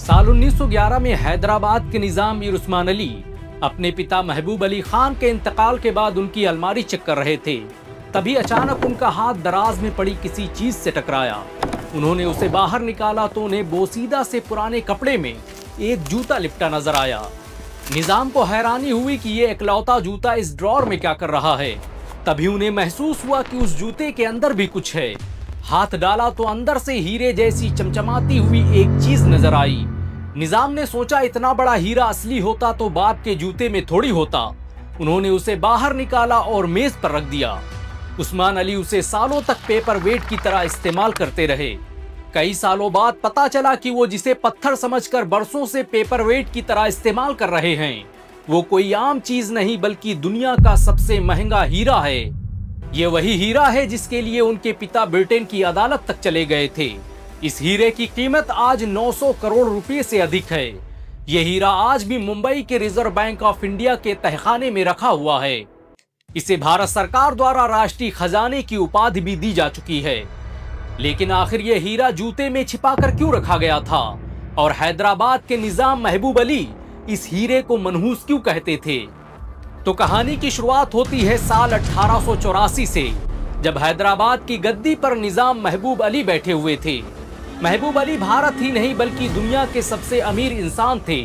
साल 1911 में हैदराबाद के निजाम मीर उस्मान अली अपने पिता महबूब अली खान के इंतकाल के बाद उनकी अलमारी चेक कर रहे थे। तभी अचानक उनका हाथ दराज में पड़ी किसी चीज से टकराया। उन्होंने उसे बाहर निकाला तो उन्हें बोसीदा से पुराने कपड़े में एक जूता लिपटा नजर आया। निजाम को हैरानी हुई कि ये इकलौता जूता इस ड्रॉर में क्या कर रहा है। तभी उन्हें महसूस हुआ कि उस जूते के अंदर भी कुछ है। हाथ डाला तो अंदर से हीरे जैसी चमचमाती हुई एक चीज नजर आई। निजाम ने सोचा इतना बड़ा हीरा असली होता तो बाप के जूते में थोड़ी होता। उन्होंने उसे बाहर निकाला और मेज पर रख दिया। उस्मान अली उसे सालों तक पेपर वेट की तरह इस्तेमाल करते रहे। कई सालों बाद पता चला कि वो जिसे पत्थर समझकर बरसों से पेपर वेट की तरह इस्तेमाल कर रहे हैं वो कोई आम चीज नहीं बल्कि दुनिया का सबसे महंगा हीरा है। ये वही हीरा है जिसके लिए उनके पिता ब्रिटेन की अदालत तक चले गए थे। इस हीरे की कीमत आज 900 करोड़ रुपए से अधिक है। ये हीरा आज भी मुंबई के रिजर्व बैंक ऑफ इंडिया के तहखाने में रखा हुआ है। इसे भारत सरकार द्वारा राष्ट्रीय खजाने की उपाधि भी दी जा चुकी है। लेकिन आखिर ये हीरा जूते में छिपाकर क्यों रखा गया था और हैदराबाद के निजाम महबूब अली इस हीरे को मनहूस क्यों कहते थे? तो कहानी की शुरुआत होती है साल 1884 से, जब हैदराबाद की गद्दी पर निजाम महबूब अली बैठे हुए थे। महबूब अली भारत ही नहीं बल्कि दुनिया के सबसे अमीर इंसान थे।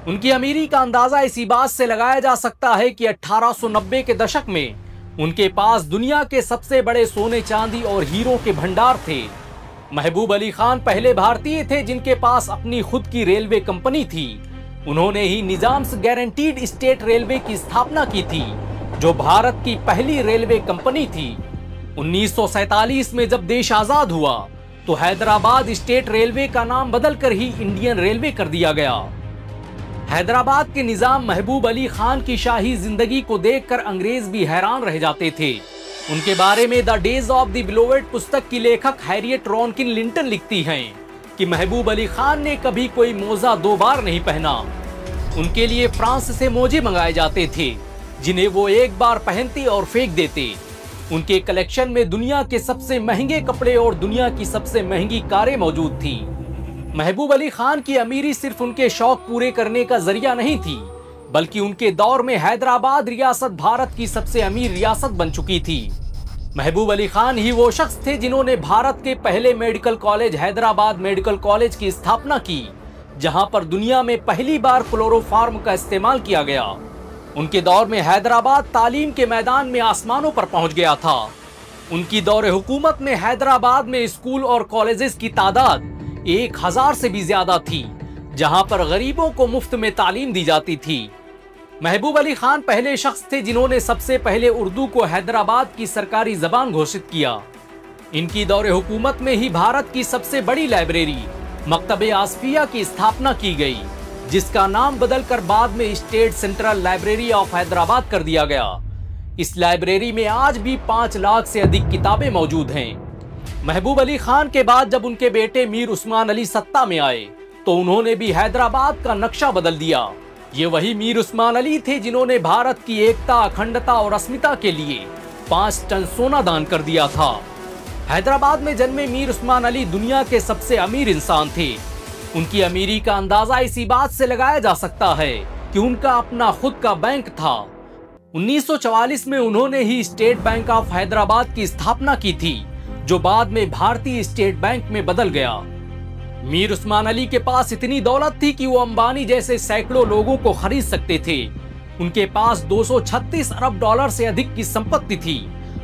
उनकी अमीरी का अंदाजा इसी बात से लगाया जा सकता है कि 1890 के दशक में उनके पास दुनिया के सबसे बड़े सोने चांदी और हीरों के भंडार थे। महबूब अली खान पहले भारतीय थे जिनके पास अपनी खुद की रेलवे कंपनी थी। उन्होंने ही निजाम्स गारंटीड स्टेट रेलवे की स्थापना की थी, जो भारत की पहली रेलवे कंपनी थी। 1947 में जब देश आजाद हुआ तो हैदराबाद स्टेट रेलवे का नाम बदलकर ही इंडियन रेलवे कर दिया गया। हैदराबाद के निजाम महबूब अली खान की शाही जिंदगी को देखकर अंग्रेज भी हैरान रह जाते थे। उनके बारे में the days of the beloved पुस्तक की लेखक हैरियट रॉनकिन लिंटन लिखती हैं कि महबूब अली खान ने कभी कोई मोजा 2 बार नहीं पहना। उनके लिए फ्रांस से मोजे मंगाए जाते थे जिन्हें वो एक बार पहनते और फेंक देते। उनके कलेक्शन में दुनिया के सबसे महंगे कपड़े और दुनिया की सबसे महंगी कारें मौजूद थी। महबूब अली खान की अमीरी सिर्फ उनके शौक पूरे करने का जरिया नहीं थी, बल्कि उनके दौर में हैदराबाद रियासत भारत की सबसे अमीर रियासत बन चुकी थी। महबूब अली खान ही वो शख्स थे जिन्होंने भारत के पहले medical college Hyderabad medical college की स्थापना की, जहां पर दुनिया में पहली बार क्लोरोफार्म का इस्तेमाल किया गया। उनके दौर में हैदराबाद तालीम के मैदान में आसमानों पर पहुंच गया था। उनकी दौरे हुकूमत में हैदराबाद में स्कूल और कॉलेजेस की तादाद 1000 से भी ज्यादा थी, जहां पर गरीबों को मुफ्त में तालीम दी जाती थी। महबूब अली खान पहले शख्स थे जिन्होंने सबसे पहले उर्दू को हैदराबाद की सरकारी जबान घोषित किया। इनकी दौरे हुकूमत में ही भारत की सबसे बड़ी लाइब्रेरी मकतबे आसफिया की स्थापना की गई, जिसका नाम बदलकर बाद में state central library of Hyderabad कर दिया गया। इस लाइब्रेरी में आज भी 5 लाख से अधिक किताबें मौजूद हैं। महबूब अली खान के बाद जब उनके बेटे मीर उस्मान अली सत्ता में आए तो उन्होंने भी हैदराबाद का नक्शा बदल दिया। ये वही मीर उस्मान अली थे जिन्होंने भारत की एकता, अखंडता और अस्मिता के लिए 5 टन सोना दान कर दिया था। हैदराबाद में जन्मे मीर उस्मान अली दुनिया के सबसे अमीर इंसान थे। उनकी अमीरी का अंदाजा इसी बात से लगाया जा सकता है कि उनका अपना खुद का बैंक था। 1944 में उन्होंने ही स्टेट बैंक ऑफ हैदराबाद की स्थापना की थी, जो बाद में भारतीय स्टेट बैंक में बदल गया। मीर उस्मान अली के पास इतनी दौलत थी कि वो अंबानी जैसे सैकड़ों लोगों को खरीद सकते थे। उनके पास 236 अरब डॉलर से अधिक की संपत्ति थी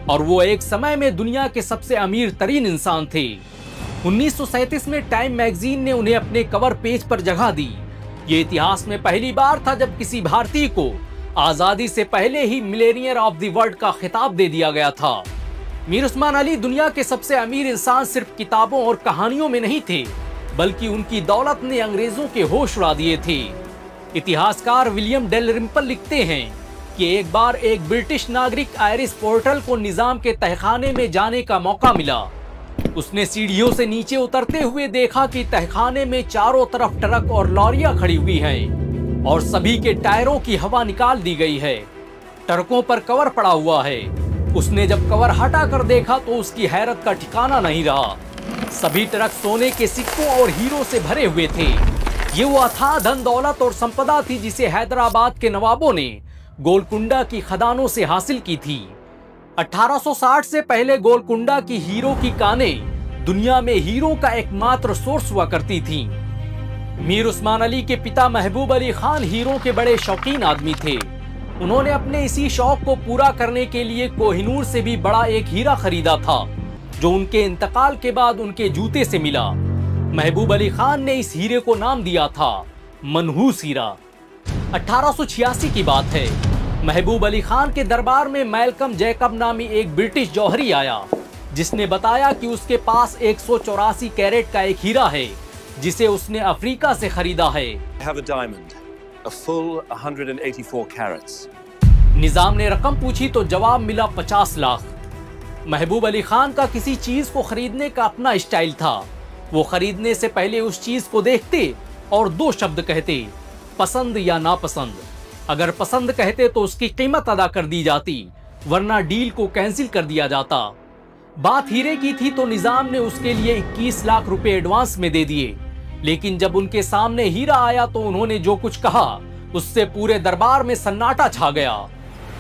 और वो एक समय में दुनिया के सबसे अमीर तरीन इंसान थे। 1937 में टाइम मैगजीन ने उन्हें अपने कवर पेज पर जगह दी। ये इतिहास में पहली बार था जब किसी भारतीय को आजादी से पहले ही मिलेनियर ऑफ द वर्ल्ड का खिताब दे दिया गया था। मीर उस्मान अली दुनिया के सबसे अमीर इंसान सिर्फ किताबों और कहानियों में नहीं थे, बल्कि उनकी दौलत ने अंग्रेजों के होश उड़ा दिए थे। इतिहासकार विलियम डेलरिम्पल लिखते हैं कि एक बार एक ब्रिटिश नागरिक आयरिश पोर्टल को निजाम के तहखाने में जाने का मौका मिला। उसने सीढ़ियों से नीचे उतरते हुए देखा कि तहखाने में चारों तरफ ट्रक और लॉरियां खड़ी हुई हैं और सभी के टायरों की हवा निकाल दी गई है। ट्रकों पर कवर पड़ा हुआ है। उसने जब कवर हटा कर देखा तो उसकी हैरत का ठिकाना नहीं रहा। सभी ट्रक सोने के सिक्कों और हीरो से भरे हुए थे। ये वो अथाह धन दौलत और संपदा थी जिसे हैदराबाद के नवाबों ने गोलकुंडा की खदानों से हासिल की थी। 1860 से पहले गोलकुंडा की हीरो की कानें दुनिया में हीरो का एकमात्र सोर्स हुआ करती थी। मीर उस्मान अली के पिता महबूब अली खान हीरो के बड़े शौकीन आदमी थे। उन्होंने अपने इसी शौक को पूरा करने के लिए कोहिनूर से भी बड़ा एक हीरा खरीदा था, जो उनके इंतकाल के बाद उनके जूते से मिला। महबूब अली खान ने इस हीरे को नाम दिया था मनहूस हीरा। 1886 की बात है। महबूब अली खान के दरबार में मैल्कम जैकब नामी एक ब्रिटिश जौहरी आया, जिसने बताया कि उसके पास 184 कैरेट का एक हीरा है जिसे उसने अफ्रीका से खरीदा है। I have a diamond, a full 184 carats. निजाम ने रकम पूछी तो जवाब मिला 50 लाख। महबूब अली खान का किसी चीज को खरीदने का अपना स्टाइल था। वो खरीदने से पहले उस चीज को देखते और दो शब्द कहते, पसंद या नापसंद। अगर पसंद कहते तो उसकी कीमत अदा कर दी जाती, वरना डील को कैंसिल कर दिया जाता। बात हीरे की थी तो निजाम ने उसके लिए 21 लाख रुपए एडवांस में दे दिए, लेकिन जब उनके सामने हीरा आया तो उन्होंने जो कुछ कहा उससे पूरे दरबार में सन्नाटा छा गया।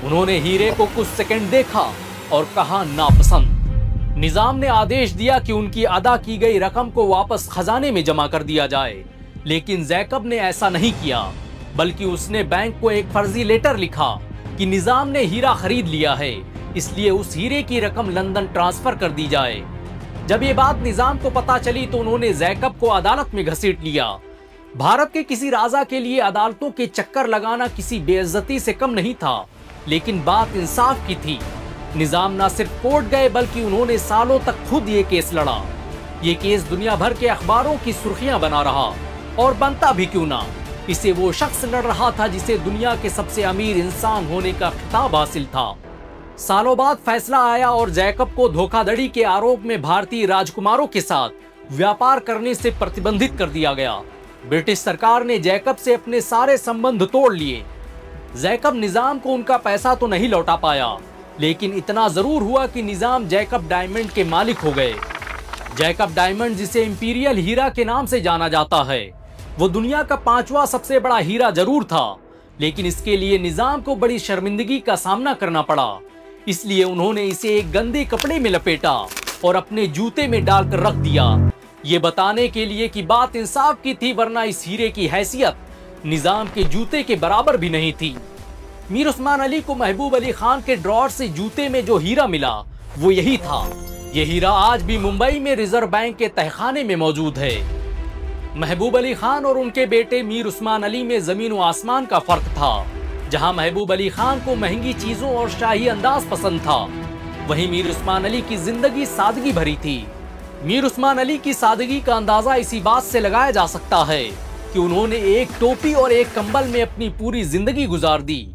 उन्होंने हीरे को कुछ सेकंड देखा और कहा नापसंद। निजाम ने आदेश दिया कि उनकी अदा की गई रकम को वापस खजाने में जमा कर दिया जाए, लेकिन जैकब ने ऐसा नहीं किया, बल्कि उसने बैंक को एक फर्जी लेटर लिखा कि निजाम ने हीरा खरीद लिया है, इसलिए उस हीरे की रकम लंदन ट्रांसफर कर दी जाए। जब ये बात निजाम को पता चली तो उन्होंने जैकब को अदालत में घसीट लिया। भारत के किसी राजा के लिए अदालतों के चक्कर लगाना किसी बेइज्जती से कम नहीं था, लेकिन बात इंसाफ की थी। निजाम न सिर्फ कोर्ट गए बल्कि उन्होंने सालों तक खुद ये केस लड़ा। ये केस दुनिया भर के अखबारों की सुर्खियां बना रहा, और बनता भी क्यों ना। इसे वो शख्स लड़ रहा था जिसे दुनिया के सबसे अमीर इंसान होने का खिताब हासिल था। सालों बाद फैसला आया और जैकब को धोखाधड़ी के आरोप में भारतीय राजकुमारों के साथ व्यापार करने से प्रतिबंधित कर दिया गया। ब्रिटिश सरकार ने जैकब से अपने सारे संबंध तोड़ लिए। जैकब निजाम को उनका पैसा तो नहीं लौटा पाया, लेकिन इतना जरूर हुआ कि निजाम जैकब डायमंड के मालिक हो गए। जैकब डायमंड, जिसे इंपीरियल हीरा के नाम से जाना जाता है, वो दुनिया का 5वां सबसे बड़ा हीरा जरूर था, लेकिन इसके लिए निजाम को बड़ी शर्मिंदगी का सामना करना पड़ा। इसलिए उन्होंने इसे एक गंदे कपड़े में लपेटा और अपने जूते में डालकर रख दिया, ये बताने के लिए कि बात इंसाफ की थी, वरना इस हीरे की हैसियत निजाम के जूते के बराबर भी नहीं थी। मीर उस्मान अली को महबूब अली खान के ड्रॉर से जूते में जो हीरा मिला वो यही था। ये हीरा आज भी मुंबई में रिजर्व बैंक के तहखाने में मौजूद है। महबूब अली खान और उनके बेटे मीर उस्मान अली में जमीन व आसमान का फर्क था। जहां महबूब अली खान को महंगी चीजों और शाही अंदाज पसंद था, वहीं मीर उस्मान अली की जिंदगी सादगी भरी थी। मीर उस्मान अली की सादगी का अंदाजा इसी बात से लगाया जा सकता है कि उन्होंने एक टोपी और एक कंबल में अपनी पूरी जिंदगी गुजार दी।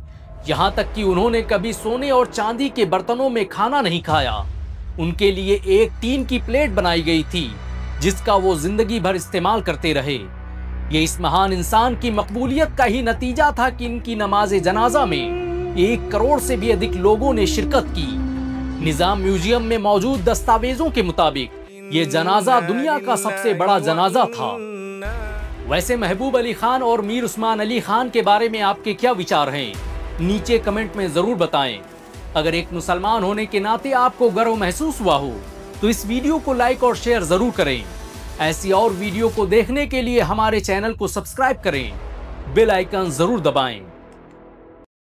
यहाँ तक कि उन्होंने कभी सोने और चांदी के बर्तनों में खाना नहीं खाया। उनके लिए एक टीन की प्लेट बनाई गई थी, जिसका वो जिंदगी भर इस्तेमाल करते रहे। ये इस महान इंसान की मकबूलियत का ही नतीजा था कि इनकी नमाज़े जनाजा में 1 करोड़ से भी अधिक लोगों ने शिरकत की। निजाम म्यूजियम में मौजूद दस्तावेजों के मुताबिक ये जनाजा दुनिया का सबसे बड़ा जनाजा था। वैसे महबूब अली खान और मीर उस्मान अली खान के बारे में आपके क्या विचार हैं, नीचे कमेंट में जरूर बताएं। अगर एक मुसलमान होने के नाते आपको गर्व महसूस हुआ हो तो इस वीडियो को लाइक और शेयर जरूर करें। ऐसी और वीडियो को देखने के लिए हमारे चैनल को सब्सक्राइब करें, बेल आइकन जरूर दबाएं।